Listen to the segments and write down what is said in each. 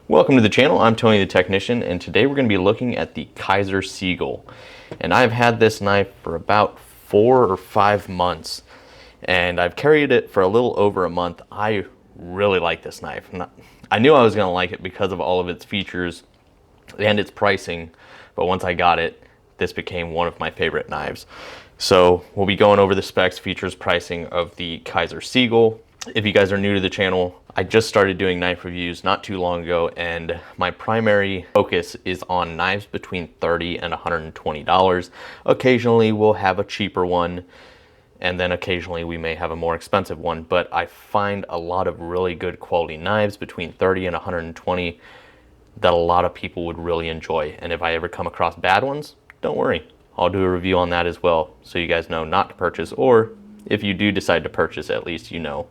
Welcome to the channel. I'm Tony the Technician, and today we're going to be looking at the Kizer Seagull. And I've had this knife for about 4 or 5 months, and I've carried it for a little over a month. I really like this knife. I knew I was going to like it because of all of its features and its pricing, but once I got it, this became one of my favorite knives. So we'll be going over the specs, features, pricing of the Kizer Seagull. If you guys are new to the channel, I just started doing knife reviews not too long ago, and my primary focus is on knives between $30 and $120. Occasionally we'll have a cheaper one, and then occasionally we may have a more expensive one, but I find a lot of really good quality knives between $30 and $120 that a lot of people would really enjoy. And if I ever come across bad ones, don't worry, I'll do a review on that as well, so you guys know not to purchase, or if you do decide to purchase, at least you know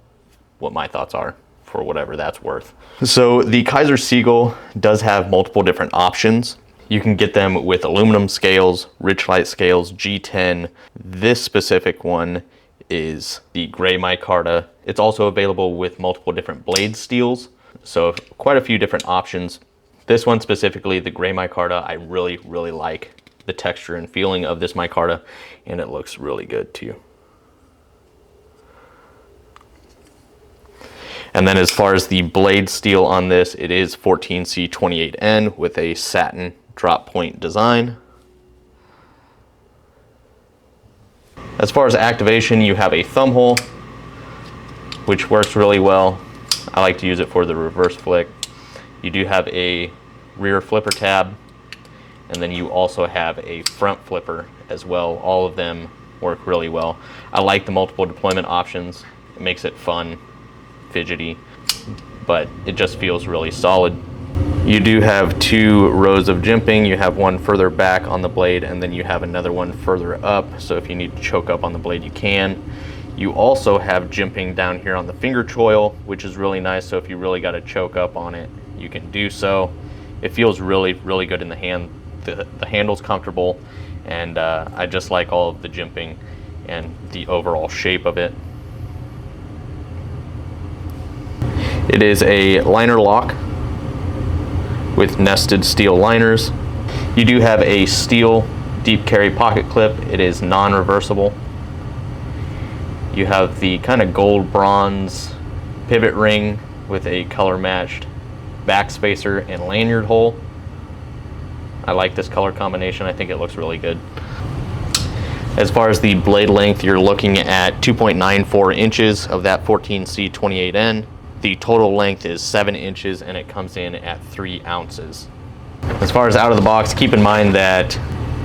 what my thoughts are for whatever that's worth. So the Kizer Seagull does have multiple different options. You can get them with aluminum scales, rich light scales, G10. This specific one is the gray micarta. It's also available with multiple different blade steels, so quite a few different options. This one specifically, the gray micarta, I really like the texture and feeling of this micarta, and it looks really good too. And then as far as the blade steel on this, it is 14C28N with a satin drop point design. As far as activation, you have a thumb hole, which works really well. I like to use it for the reverse flick. You do have a rear flipper tab, and then you also have a front flipper as well. All of them work really well. I like the multiple deployment options. It makes it fun, fidgety, but it just feels really solid. You do have 2 rows of jimping. You have one further back on the blade, and then you have another one further up, so if you need to choke up on the blade, you can. You also have jimping down here on the finger choil, which is really nice, so if you really got to choke up on it, you can do so. It feels really good in the hand. The handle's comfortable, and I just like all of the jimping and the overall shape of it. It is a liner lock with nested steel liners. You do have a steel deep carry pocket clip. It is non-reversible. You have the kind of gold bronze pivot ring with a color matched back spacer and lanyard hole. I like this color combination. I think it looks really good. As far as the blade length, you're looking at 2.94 inches of that 14C28N. The total length is 7 inches, and it comes in at 3 ounces. As far as out of the box, keep in mind that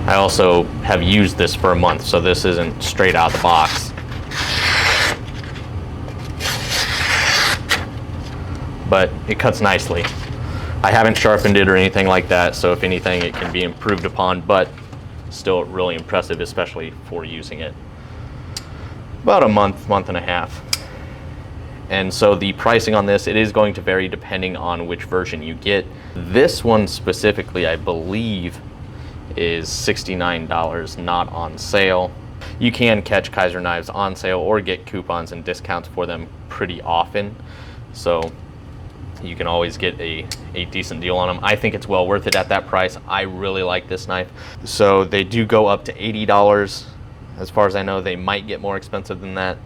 I also have used this for a month, so this isn't straight out of the box. But it cuts nicely. I haven't sharpened it or anything like that, so if anything, it can be improved upon, but still really impressive, especially for using it about a month and a half. And so the pricing on this, it is going to vary depending on which version you get. This one specifically, I believe, is $69, not on sale. You can catch Kizer knives on sale or get coupons and discounts for them pretty often, so you can always get a decent deal on them. I think it's well worth it at that price. I really like this knife. So they do go up to $80. As far as I know, they might get more expensive than that.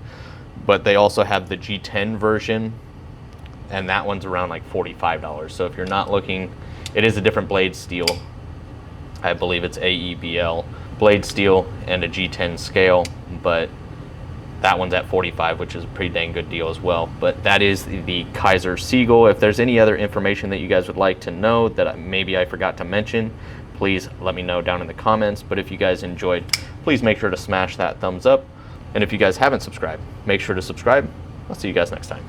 But they also have the G10 version, and that one's around like $45. So if you're not looking, it is a different blade steel. I believe it's AEBL blade steel and a G10 scale, but that one's at $45, which is a pretty dang good deal as well. But that is the Kizer Seagull. If there's any other information that you guys would like to know that maybe I forgot to mention, please let me know down in the comments. But if you guys enjoyed, please make sure to smash that thumbs up. And if you guys haven't subscribed, make sure to subscribe. I'll see you guys next time.